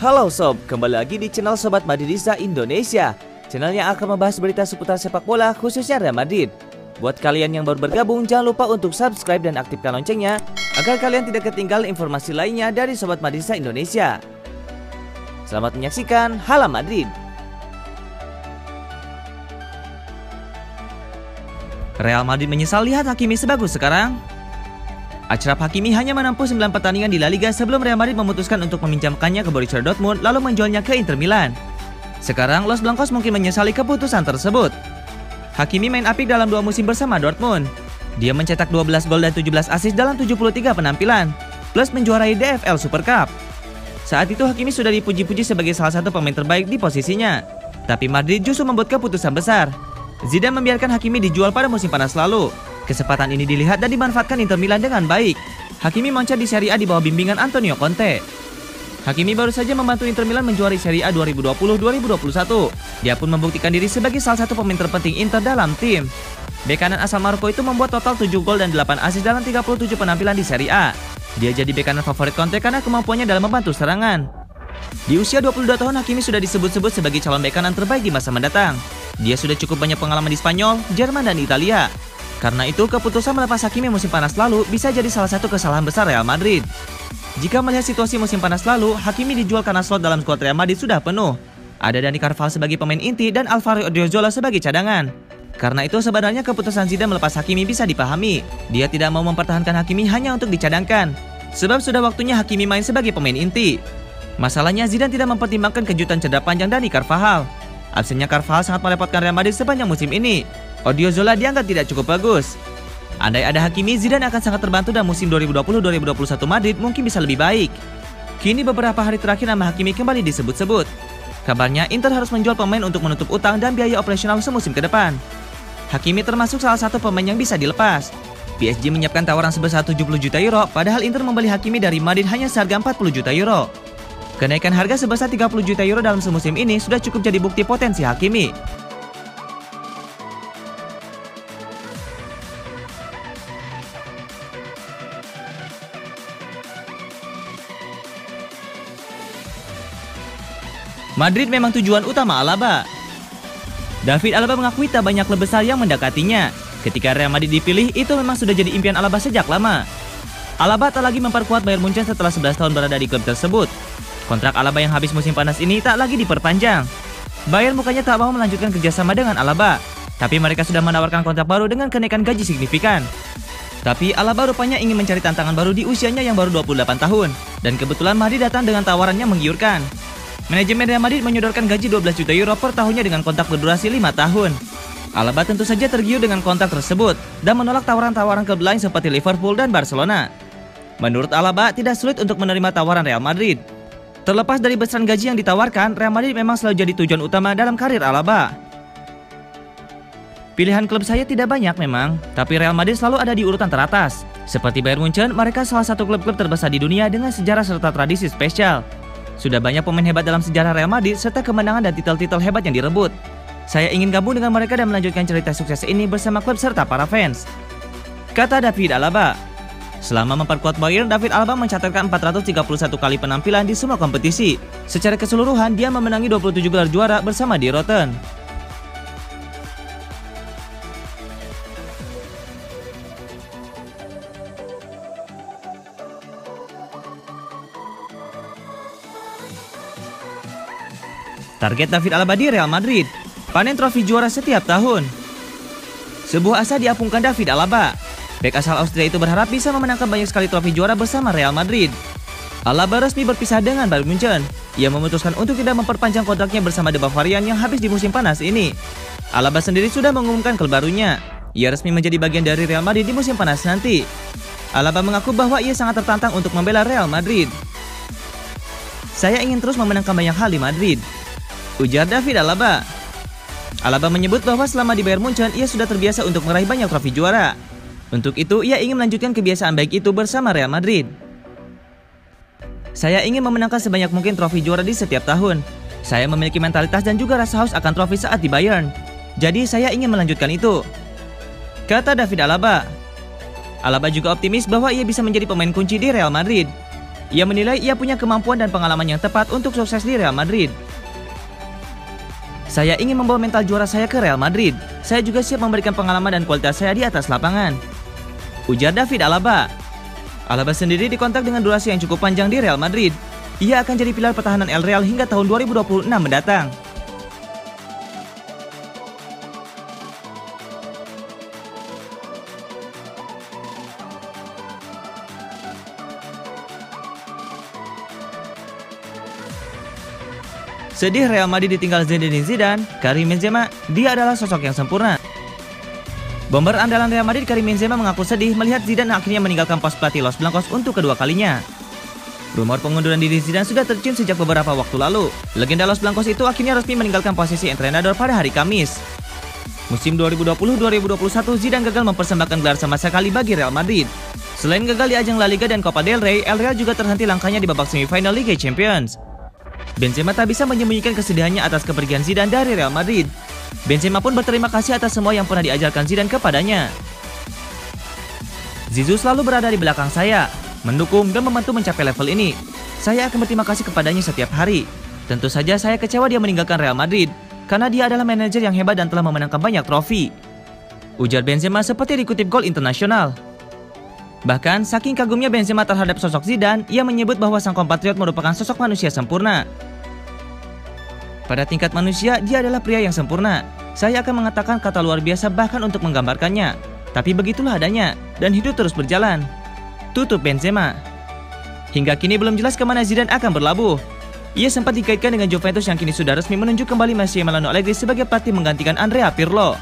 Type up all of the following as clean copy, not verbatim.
Halo sob, kembali lagi di channel Sobat Madridista Indonesia. Channel yang akan membahas berita seputar sepak bola khususnya Real Madrid. Buat kalian yang baru bergabung, jangan lupa untuk subscribe dan aktifkan loncengnya agar kalian tidak ketinggalan informasi lainnya dari Sobat Madridista Indonesia. Selamat menyaksikan Hala Madrid. Real Madrid menyesal lihat Hakimi sebagus sekarang. Achraf Hakimi hanya menempuh 9 pertandingan di La Liga sebelum Real Madrid memutuskan untuk meminjamkannya ke Borussia Dortmund lalu menjualnya ke Inter Milan. Sekarang Los Blancos mungkin menyesali keputusan tersebut. Hakimi main apik dalam 2 musim bersama Dortmund. Dia mencetak 12 gol dan 17 assist dalam 73 penampilan, plus menjuarai DFL Super Cup. Saat itu Hakimi sudah dipuji-puji sebagai salah satu pemain terbaik di posisinya. Tapi Madrid justru membuat keputusan besar. Zidane membiarkan Hakimi dijual pada musim panas lalu. Kesempatan ini dilihat dan dimanfaatkan Inter Milan dengan baik. Hakimi loncat di Serie A di bawah bimbingan Antonio Conte. Hakimi baru saja membantu Inter Milan menjuari Serie A 2020-2021. Dia pun membuktikan diri sebagai salah satu pemain terpenting Inter dalam tim. Bek kanan asal Maroko itu membuat total 7 gol dan 8 assist dalam 37 penampilan di Serie A. Dia jadi bek kanan favorit Conte karena kemampuannya dalam membantu serangan. Di usia 22 tahun, Hakimi sudah disebut-sebut sebagai calon bek kanan terbaik di masa mendatang. Dia sudah cukup banyak pengalaman di Spanyol, Jerman, dan Italia. Karena itu, keputusan melepas Hakimi musim panas lalu bisa jadi salah satu kesalahan besar Real Madrid. Jika melihat situasi musim panas lalu, Hakimi dijual karena slot dalam skuad Real Madrid sudah penuh. Ada Dani Carvajal sebagai pemain inti dan Alvaro Odriozola sebagai cadangan. Karena itu, sebenarnya keputusan Zidane melepas Hakimi bisa dipahami. Dia tidak mau mempertahankan Hakimi hanya untuk dicadangkan. Sebab sudah waktunya Hakimi main sebagai pemain inti. Masalahnya, Zidane tidak mempertimbangkan kejutan cedera panjang Dani Carvajal. Absennya Carvajal sangat merepotkan Real Madrid sepanjang musim ini. Odriozola dianggap tidak cukup bagus. Andai ada Hakimi, Zidane akan sangat terbantu dan musim 2020-2021 Madrid mungkin bisa lebih baik. Kini beberapa hari terakhir nama Hakimi kembali disebut-sebut. Kabarnya Inter harus menjual pemain untuk menutup utang dan biaya operasional semusim ke depan. Hakimi termasuk salah satu pemain yang bisa dilepas. PSG menyiapkan tawaran sebesar 70 juta euro, padahal Inter membeli Hakimi dari Madrid hanya seharga 40 juta euro. Kenaikan harga sebesar 30 juta euro dalam semusim ini sudah cukup jadi bukti potensi Hakimi. Madrid memang tujuan utama Alaba. David Alaba mengakui tak banyak klub besar yang mendekatinya. Ketika Real Madrid dipilih, itu memang sudah jadi impian Alaba sejak lama. Alaba tak lagi memperkuat Bayern Munchen setelah 11 tahun berada di klub tersebut. Kontrak Alaba yang habis musim panas ini tak lagi diperpanjang. Bayern bukannya tak mau melanjutkan kerjasama dengan Alaba, tapi mereka sudah menawarkan kontrak baru dengan kenaikan gaji signifikan. Tapi Alaba rupanya ingin mencari tantangan baru di usianya yang baru 28 tahun. Dan kebetulan Madrid datang dengan tawaran yang menggiurkan. Manajemen Real Madrid menyodorkan gaji 12 juta euro per tahunnya dengan kontrak berdurasi 5 tahun. Alaba tentu saja tergiur dengan kontrak tersebut dan menolak tawaran-tawaran klub lain seperti Liverpool dan Barcelona. Menurut Alaba, tidak sulit untuk menerima tawaran Real Madrid. Terlepas dari besaran gaji yang ditawarkan, Real Madrid memang selalu jadi tujuan utama dalam karir Alaba. Pilihan klub saya tidak banyak memang, tapi Real Madrid selalu ada di urutan teratas. Seperti Bayern Munchen, mereka salah satu klub-klub terbesar di dunia dengan sejarah serta tradisi spesial. Sudah banyak pemain hebat dalam sejarah Real Madrid serta kemenangan dan titel-titel hebat yang direbut. Saya ingin gabung dengan mereka dan melanjutkan cerita sukses ini bersama klub serta para fans, kata David Alaba. Selama memperkuat Bayern, David Alaba mencatatkan 431 kali penampilan di semua kompetisi. Secara keseluruhan, dia memenangi 27 gelar juara bersama Die Roten. Target David Alaba di Real Madrid, panen trofi juara setiap tahun. Sebuah asa diapungkan David Alaba. Bek asal Austria itu berharap bisa memenangkan banyak sekali trofi juara bersama Real Madrid. Alaba resmi berpisah dengan Bayern Munchen. Ia memutuskan untuk tidak memperpanjang kontraknya bersama The Bavarian yang habis di musim panas ini. Alaba sendiri sudah mengumumkan klub barunya. Ia resmi menjadi bagian dari Real Madrid di musim panas nanti. Alaba mengaku bahwa ia sangat tertantang untuk membela Real Madrid. Saya ingin terus memenangkan banyak hal di Madrid, ujar David Alaba. Alaba menyebut bahwa selama di Bayern Munchen, ia sudah terbiasa untuk meraih banyak trofi juara. Untuk itu, ia ingin melanjutkan kebiasaan baik itu bersama Real Madrid. Saya ingin memenangkan sebanyak mungkin trofi juara di setiap tahun. Saya memiliki mentalitas dan juga rasa haus akan trofi saat di Bayern. Jadi saya ingin melanjutkan itu, kata David Alaba. Alaba juga optimis bahwa ia bisa menjadi pemain kunci di Real Madrid. Ia menilai ia punya kemampuan dan pengalaman yang tepat untuk sukses di Real Madrid. Saya ingin membawa mental juara saya ke Real Madrid. Saya juga siap memberikan pengalaman dan kualitas saya di atas lapangan, ujar David Alaba. Alaba sendiri dikontrak dengan durasi yang cukup panjang di Real Madrid. Ia akan jadi pilar pertahanan El Real hingga tahun 2026 mendatang. Sedih Real Madrid ditinggal Zinedine Zidane, Karim Benzema, dia adalah sosok yang sempurna. Bomber andalan Real Madrid Karim Benzema mengaku sedih melihat Zidane akhirnya meninggalkan pos pelatih Los Blancos untuk kedua kalinya. Rumor pengunduran diri Zidane sudah tercium sejak beberapa waktu lalu. Legenda Los Blancos itu akhirnya resmi meninggalkan posisi entrenador pada hari Kamis. Musim 2020-2021 Zidane gagal mempersembahkan gelar sama sekali bagi Real Madrid. Selain gagal di ajang La Liga dan Copa del Rey, El Real juga terhenti langkahnya di babak semifinal Liga Champions. Benzema tak bisa menyembunyikan kesedihannya atas kepergian Zidane dari Real Madrid. Benzema pun berterima kasih atas semua yang pernah diajarkan Zidane kepadanya. Zizou selalu berada di belakang saya, mendukung dan membantu mencapai level ini. Saya akan berterima kasih kepadanya setiap hari. Tentu saja saya kecewa dia meninggalkan Real Madrid, karena dia adalah manajer yang hebat dan telah memenangkan banyak trofi, ujar Benzema seperti dikutip Gol Internasional. Bahkan, saking kagumnya Benzema terhadap sosok Zidane, ia menyebut bahwa sang kompatriot merupakan sosok manusia sempurna. Pada tingkat manusia, dia adalah pria yang sempurna. Saya akan mengatakan kata luar biasa bahkan untuk menggambarkannya. Tapi begitulah adanya, dan hidup terus berjalan, tutup Benzema. Hingga kini belum jelas kemana Zidane akan berlabuh. Ia sempat dikaitkan dengan Juventus yang kini sudah resmi menunjuk kembali Massimiliano Allegri sebagai pelatih menggantikan Andrea Pirlo.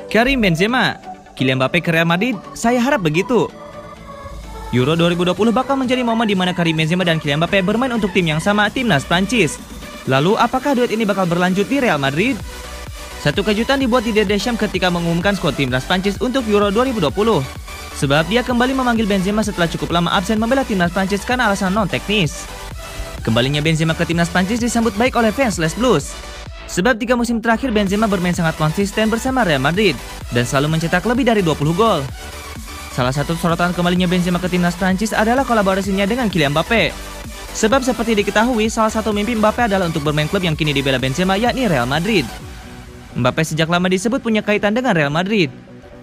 Karim Benzema, Kylian Mbappe ke Real Madrid, saya harap begitu. Euro 2020 bakal menjadi momen di mana Karim Benzema dan Kylian Mbappe bermain untuk tim yang sama, timnas Prancis. Lalu apakah duet ini bakal berlanjut di Real Madrid? Satu kejutan dibuat Didier Deschamps ketika mengumumkan skuad timnas Prancis untuk Euro 2020. Sebab dia kembali memanggil Benzema setelah cukup lama absen membela timnas Prancis karena alasan non-teknis. Kembalinya Benzema ke timnas Prancis disambut baik oleh fans Les Blues. Sebab 3 musim terakhir Benzema bermain sangat konsisten bersama Real Madrid dan selalu mencetak lebih dari 20 gol. Salah satu sorotan kembalinya Benzema ke timnas Prancis adalah kolaborasinya dengan Kylian Mbappe. Sebab seperti diketahui, salah satu mimpi Mbappe adalah untuk bermain klub yang kini dibela Benzema, yakni Real Madrid. Mbappe sejak lama disebut punya kaitan dengan Real Madrid.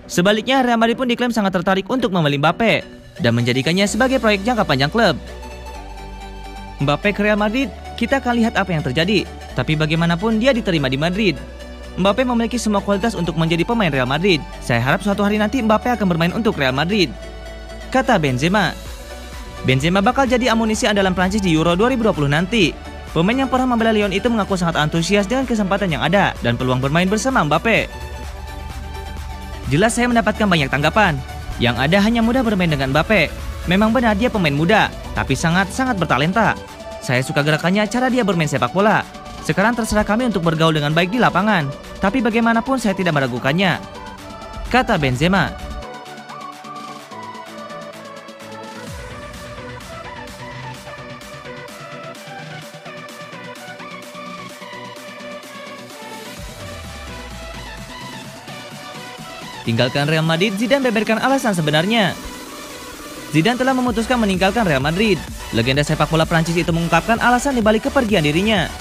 Sebaliknya, Real Madrid pun diklaim sangat tertarik untuk membeli Mbappe dan menjadikannya sebagai proyek jangka panjang klub. Mbappe ke Real Madrid, kita akan lihat apa yang terjadi. Tapi bagaimanapun dia diterima di Madrid. Mbappe memiliki semua kualitas untuk menjadi pemain Real Madrid. Saya harap suatu hari nanti Mbappe akan bermain untuk Real Madrid, kata Benzema. Benzema bakal jadi amunisi andalan Prancis di Euro 2020 nanti. Pemain yang pernah membela Lyon itu mengaku sangat antusias dengan kesempatan yang ada dan peluang bermain bersama Mbappe. Jelas saya mendapatkan banyak tanggapan. Yang ada hanya mudah bermain dengan Mbappe. Memang benar dia pemain muda, tapi sangat-sangat bertalenta. Saya suka gerakannya, cara dia bermain sepak bola. Sekarang terserah kami untuk bergaul dengan baik di lapangan. Tapi bagaimanapun saya tidak meragukannya, kata Benzema. Tinggalkan Real Madrid, Zidane beberkan alasan sebenarnya. Zidane telah memutuskan meninggalkan Real Madrid. Legenda sepak bola Prancis itu mengungkapkan alasan dibalik kepergian dirinya.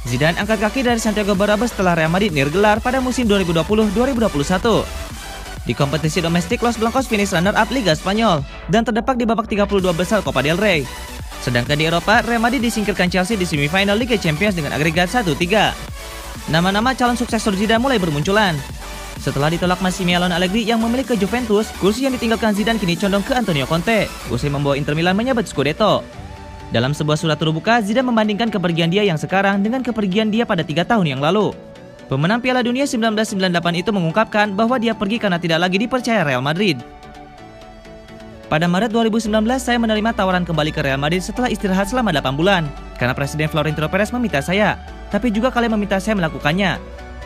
Zidane angkat kaki dari Santiago Bernabeu setelah Real Madrid nirgelar pada musim 2020-2021. Di kompetisi domestik, Los Blancos finish runner-up Liga Spanyol dan terdepak di babak 32 besar Copa del Rey. Sedangkan di Eropa, Real Madrid disingkirkan Chelsea di semifinal Liga Champions dengan agregat 1-3. Nama-nama calon suksesor Zidane mulai bermunculan. Setelah ditolak Massimiliano Allegri yang memilih ke Juventus, kursi yang ditinggalkan Zidane kini condong ke Antonio Conte, usai membawa Inter Milan menyabet Scudetto. Dalam sebuah surat terbuka, Zidane membandingkan kepergian dia yang sekarang dengan kepergian dia pada 3 tahun yang lalu. Pemenang Piala Dunia 1998 itu mengungkapkan bahwa dia pergi karena tidak lagi dipercaya Real Madrid. Pada Maret 2019, saya menerima tawaran kembali ke Real Madrid setelah istirahat selama 8 bulan, karena Presiden Florentino Perez meminta saya, tapi juga kalian meminta saya melakukannya.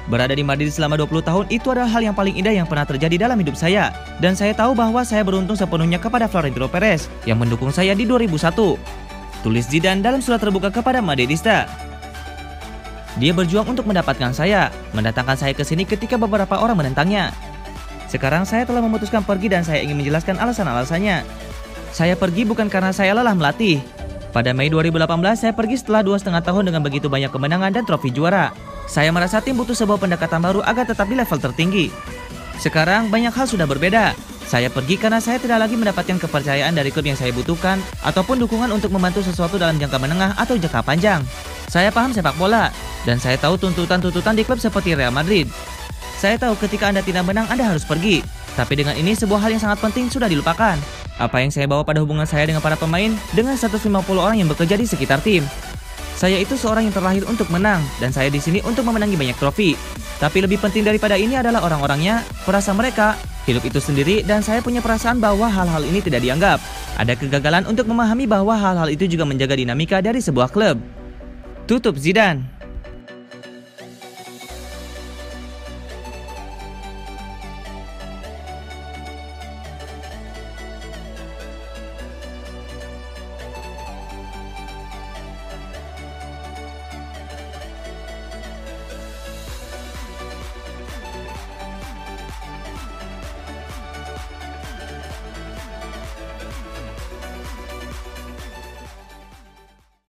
Berada di Madrid selama 20 tahun itu adalah hal yang paling indah yang pernah terjadi dalam hidup saya, dan saya tahu bahwa saya beruntung sepenuhnya kepada Florentino Perez yang mendukung saya di 2001. Tulis Zidane dalam surat terbuka kepada Madridista. Dia berjuang untuk mendapatkan saya, mendatangkan saya ke sini ketika beberapa orang menentangnya. Sekarang saya telah memutuskan pergi dan saya ingin menjelaskan alasan-alasannya. Saya pergi bukan karena saya lelah melatih. Pada Mei 2018, saya pergi setelah 2,5 tahun dengan begitu banyak kemenangan dan trofi juara. Saya merasa tim butuh sebuah pendekatan baru agar tetap di level tertinggi. Sekarang banyak hal sudah berbeda. Saya pergi karena saya tidak lagi mendapatkan kepercayaan dari klub yang saya butuhkan ataupun dukungan untuk membantu sesuatu dalam jangka menengah atau jangka panjang. Saya paham sepak bola, dan saya tahu tuntutan-tuntutan di klub seperti Real Madrid. Saya tahu ketika Anda tidak menang, Anda harus pergi. Tapi dengan ini sebuah hal yang sangat penting sudah dilupakan. Apa yang saya bawa pada hubungan saya dengan para pemain dengan 150 orang yang bekerja di sekitar tim. Saya itu seorang yang terlahir untuk menang, dan saya di sini untuk memenangi banyak trofi. Tapi lebih penting daripada ini adalah orang-orangnya, perasaan mereka, hidup itu sendiri, dan saya punya perasaan bahwa hal-hal ini tidak dianggap. Ada kegagalan untuk memahami bahwa hal-hal itu juga menjaga dinamika dari sebuah klub. Tutup Zidane.